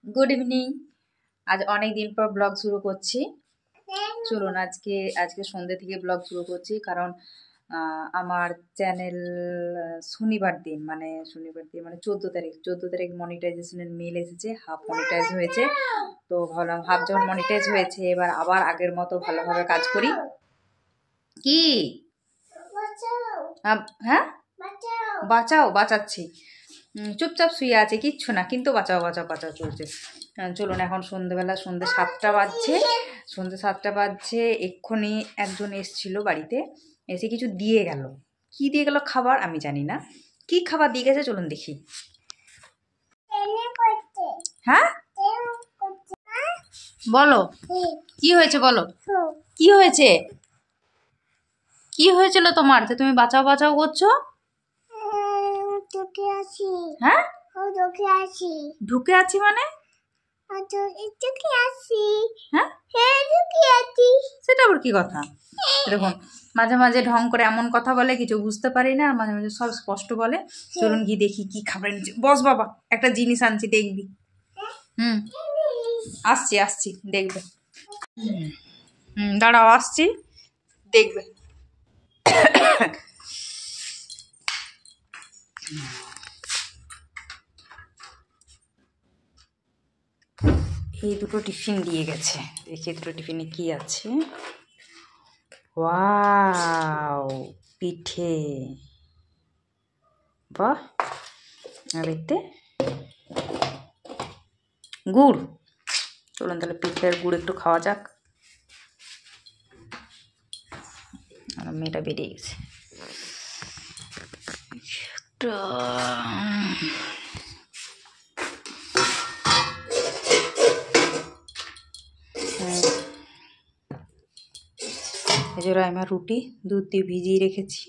Good evening. আজ অনেক দিন পর ব্লগ শুরু করছি। চলুন আজকে সন্ধ্যে থেকে ব্লগ শুরু করছি, কারণ আমার চ্যানেল শনিবার দিন মানে 14 তারিখ মনিটাইজেশনের মেল এসেছে, হাফ মনিটাইজ হয়েছে। তো ভাবলাম হাফ যখন মনিটাইজ হয়েছে এবার আবার আগের মতো ভালোভাবে কাজ করি। কি হ্যাঁ বাঁচাচ্ছি, চুপচাপ শুয়ে আছে, কিচ্ছু না, কিন্তু বাঁচাও চলছে। চলুন, এখন সন্ধে 7টা বাজছে। এক্ষুনি একজন এসছিল বাড়িতে, এসে কিছু দিয়ে গেল। কি দিয়ে গেল খাবার আমি জানি না, কি খাবার দিয়ে গেছে চলুন দেখি। হ্যাঁ বলো কি হয়েছে, বলো কি হয়েছে, কি হয়েছিল তোমার যে তুমি বাঁচাও করছো? হ্যাঁ ঢুকে আছি মানে হ্যাঁ সেটা আবার কি কথা? দেখুন মাঝে মাঝে ঢং করে এমন কথা বলে কিছু বুঝতে পারি না, আর মাঝে মাঝে সব স্পষ্ট বলে। চলুন গিয়ে দেখি কি খাবার এনেছে। বস বাবা, একটা জিনিস আনছি, দেখবি। আসছি দেখবে। দাঁড়াও, আসছি, দেখবে। এই দুটো টিফিন দিয়ে গেছে, দেখি দুটো টিফিনে কি আছে। ওয়াও, পিঠে, বাহ। আর এতে গুড়। চলুন তাহলে পিঠের গুড় একটু খাওয়া যাক। আর মেয়েটা বেরিয়ে গেছে। এছাড়া আমার রুটি দুধ দিয়ে ভিজিয়ে রেখেছি।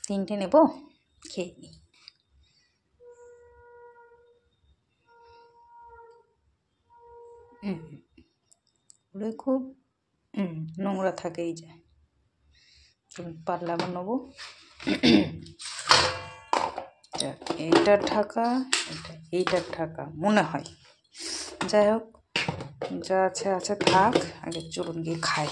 তিনটে নেব, খেয়ে নিই। ওরে খুব নোংরা থাকে এই যে, পারলে আবার নেবো। এইটার ঢাকা, এইটার ঢাকা মনে হয়। যাই হোক, যা আছে থাক, আগে চলুন গিয়ে খাই।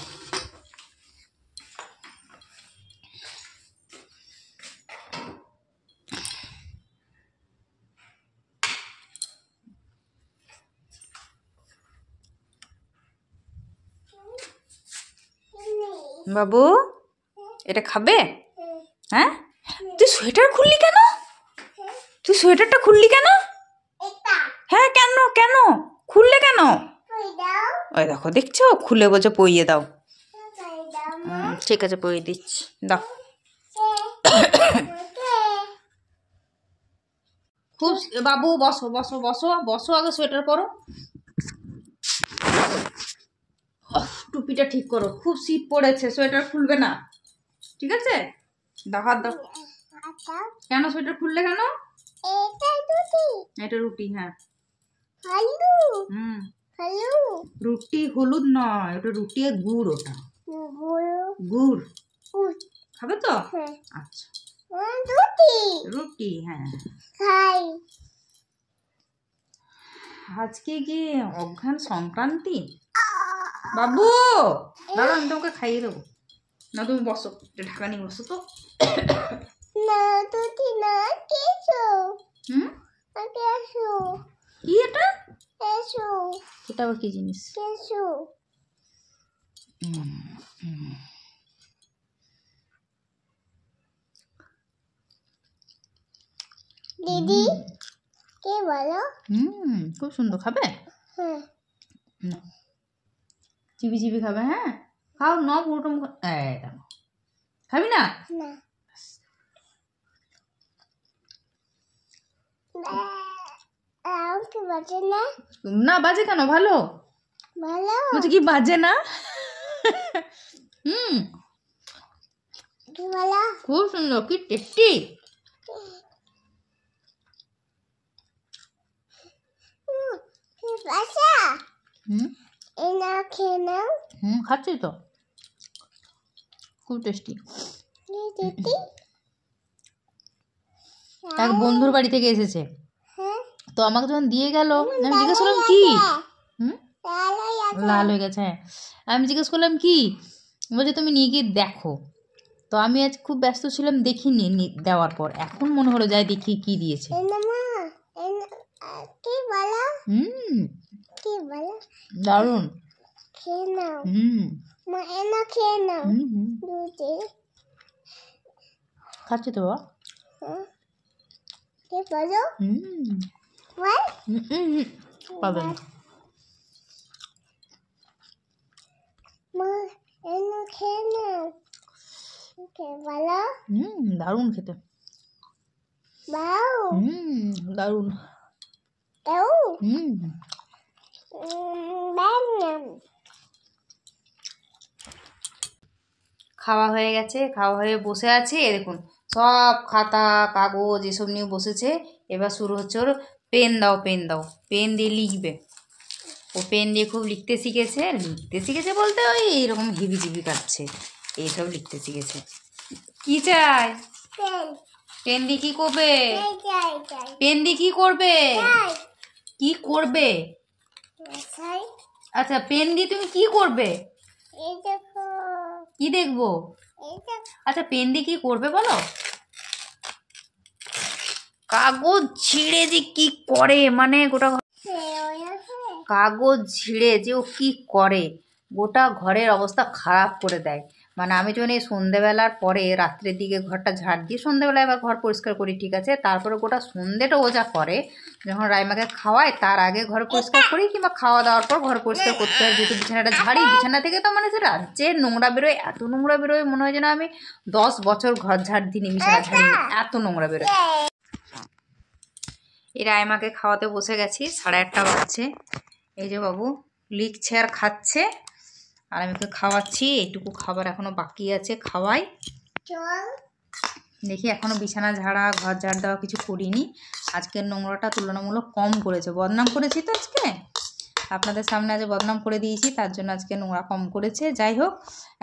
বাবু এটা খাবে? হ্যাঁ, তুই সোয়েটার খুললি কেন? তুই সোয়েটারটা খুললি কেন? হ্যাঁ কেন খুললে কেন? ওই দেখো, দেখছো, খুলে বলছে পইয়ে দাও। ঠিক আছে, পইয়ে দিচ্ছি, দাও। খুব বাবু বসো বসো বসো বসো, আগে সোয়েটার পরো, টুপিটা ঠিক করো, খুব শীত পড়েছে, সোয়েটার খুলবে না, ঠিক আছে? দাও, হাত দাও। কেন সোয়েটার খুললে কেন? এটা রুটি, হ্যাঁ রুটি হলুদ নয়, ওটা রুটি আর গুড়, ওটা গুড় খাবে তো? আচ্ছা রুটি, হ্যাঁ। আজকে কি অঘ্রান সংক্রান্তি? বাবু দাঁড়া, আমি তোমাকে খাইয়ে দেবো না, তুমি বসো, ঢাকা নিয়ে বসো তো। কি এটা? এটা আবার কি জিনিস? দিদি কে বলো? খুব সুন্দর, খাবে? চিবি চিবি খাবে, হ্যাঁ খাও, ন পুরোটা মুখ। খাবি না? না বাজে কেন? ভালো বলছে কি বাজে না? খুব সুন্দর, কি টেস্টি। এনা খেয়ে নাও। খাচ্ছি তো, খুব টেস্টি। দিদি এক বন্ধুর বাড়ি থেকে এসেছে, হ্যাঁ তো আমাকে যখন দিয়ে গেল আমি জিজ্ঞেস করলাম কি, লাল হয়ে গেছে। হ্যাঁ, আমি জিজ্ঞেস করলাম কি, বলছে তুমি নিয়ে গিয়ে দেখো। তো আমি আজ খুব ব্যস্ত ছিলাম, দেখিনি। দেওয়ার পর এখন মনে হলো যাই দেখি কি দিয়েছে। কি বলো? কি বলো? দারুণ। খেয়ে নাও। মা এনা খেয়ে নাও। দুধে খাচ্ছি তো বাবা। কি বলো? বল। পাবেন। মা এনা খেয়ে নাও। কে বলো? দারুণ খেতে। বাউ। দারুণ। দাও। বানাম। খাওয়া হয়ে গেছে, খাওয়া হয়ে বসে আছে। দেখুন সব খাতা কাগজ এসব নিয়ে বসেছে। এবার শুরু হচ্ছে ওর পেন দাও, পেন দাও, পেন দিয়ে লিখবে। ও পেন দিয়ে খুব লিখতে শিখেছে। লিখতে শিখেছে বলতে ওই এরকম হিবি জিবি কাটছে, এইসব লিখতে শিখেছে। কি চাই? পেন। পেন দিয়ে কি করবে? চাই। পেন দিয়ে কি করবে? কি করবে? চাই। আচ্ছা, পেন দিয়ে তুমি কি করবে? এই দেখো। কি দেখবো? এই দেখো। আচ্ছা, পেন দিয়ে কি করবে বলো? কাগজ ছিঁড়ে যে কি করে, মানে গোটা কাগজ ছিঁড়ে যে ও কি করে, গোটা ঘরের অবস্থা খারাপ করে দেয়। মানে আমি যখন এই সন্ধেবেলার পরে রাত্রের দিকে ঘরটা ঝাড় দিই, সন্ধেবেলায় এবার ঘর পরিষ্কার করি, ঠিক আছে, তারপরে গোটা সন্ধেটা ও যা করে, যখন রাইমাকে খাওয়ায় তার আগে ঘর পরিষ্কার করি, কিংবা খাওয়া দাওয়ার পর ঘর পরিষ্কার করতে হয়। যেহেতু বিছানাটা ঝাড়ি, বিছানা থেকে তো মানে সে রাজ্যের নোংরা বেরোয়, এত নোংরা বেরোয় মনে হয় যেন আমি 10 বছর ঘর ঝাড় দিইনি, বিছানা ঝাড়িনি, এত নোংরা বেরোয়। এই রাইমাকে খাওয়াতে বসে গেছি, 8:30 বাজছে। এই যে বাবু লিখছে আর খাচ্ছে, আর আমি ওকে খাওয়াচ্ছি। এইটুকু খাবার এখনো বাকি আছে, খাওয়াই। দেখি এখনো বিছানা ঝাড়া ঘর ঝাড় দেওয়া কিছু করিনি। আজকের নোংরাটা তুলনামূলক কম করেছে, বদনাম করেছি তো আজকে, আপনাদের সামনে আজ বদনাম করে দিয়েছি, তার জন্য আজকে নোংরা কম করেছে। যাই হোক,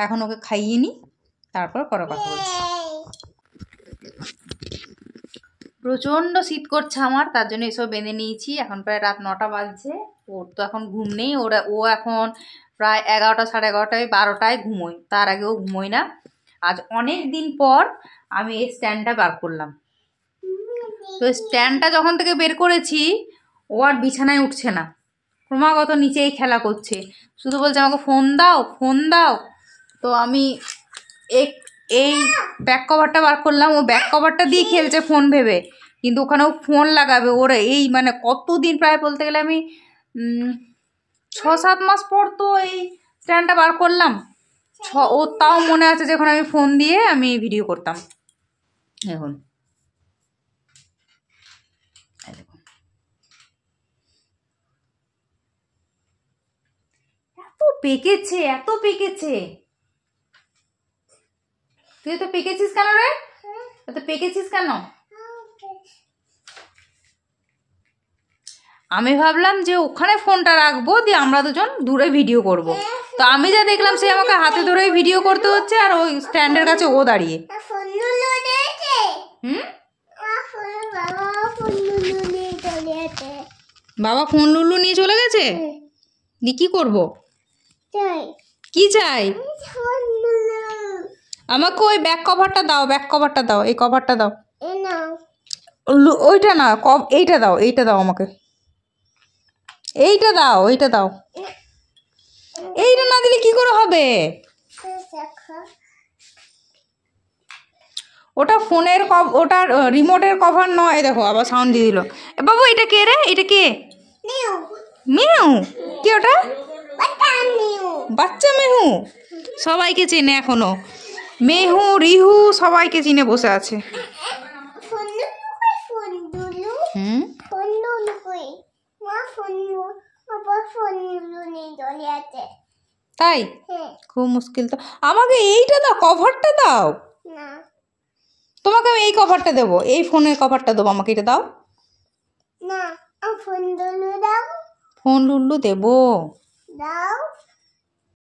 এখন ওকে খাইয়ে নি, তারপর পরে কথা বলছি। প্রচণ্ড শীত করছে আমার, তার জন্য এসব বেঁধে নিয়েছি। এখন প্রায় রাত 9টা বাজছে। ওর তো এখন ঘুম নেই, ও এখন প্রায় 11টা 11:30 12টায় ঘুমোয়, তার আগেও ঘুমোয় না। আজ অনেক দিন পর আমি এই স্ট্যান্ডটা বার করলাম। তো স্ট্যান্ডটা যখন থেকে বের করেছি ও আর বিছানায় উঠছে না, ক্রমাগত নিচেই খেলা করছে, শুধু বলছে আমাকে ফোন দাও, ফোন দাও। তো আমি এই ব্যাক কভারটা বার করলাম, ও ব্যাক কভারটা দিয়ে খেলছে ফোন ভেবে, কিন্তু ওখানেও ফোন লাগাবে ওরা। এই মানে কতদিন, প্রায় বলতে গেলে আমি 6-7 মাস পর তো এই স্ট্যান্ডটা বার করলাম। ও তাও মনে আছে যখন আমি ফোন দিয়ে আমি ভিডিও করতাম। এখন এত পেকেছে, এত পেকেছে। তুই তো পেকেছিস কেন রে? তো পেকেছিস কেন? আমি ভাবলাম যে ওখানে ফোনটা রাখবো, দিয়ে আমরা দুজন দূরে ভিডিও করব। তো আমি যা দেখলাম সে আমাকে হাতে ধরেই ভিডিও করতে হচ্ছে, আর ওই স্ট্যান্ডের কাছে ও দাঁড়িয়ে। বাবা ফোন লুলু নিয়ে চলে গেছে। দি কি করব? কি চাই? আমাকে ওই ব্যাক কভারটা দাও, ব্যাক কভারটা দাও, এই কভারটা দাও। ওইটা না, এইটা দাও, এইটা দাও আমাকে, এইটা দাও, এইটা দাও। এইটা না দিলে কি করে হবে? ওটা ফোনের ওটা রিমোটের কভার নয়। দেখো আবার সাউন্ড দিয়ে দিল। বাবু এটা কে রে? এটা কে? মেহু। কি ওটা? বাচ্চা মেহু। সবাইকে চেনে এখনো, মেহু রিহু সবাইকে চিনে বসে আছে। তাই খুব মুশকিল তো। আমাকে এইটা দাও, কভারটা দাও। তোমাকে আমি এই কভারটা দেবো, এই ফোনের কভারটা দেবো, আমাকে এটা দাও। ফোন লুল্লু দেবো। দাও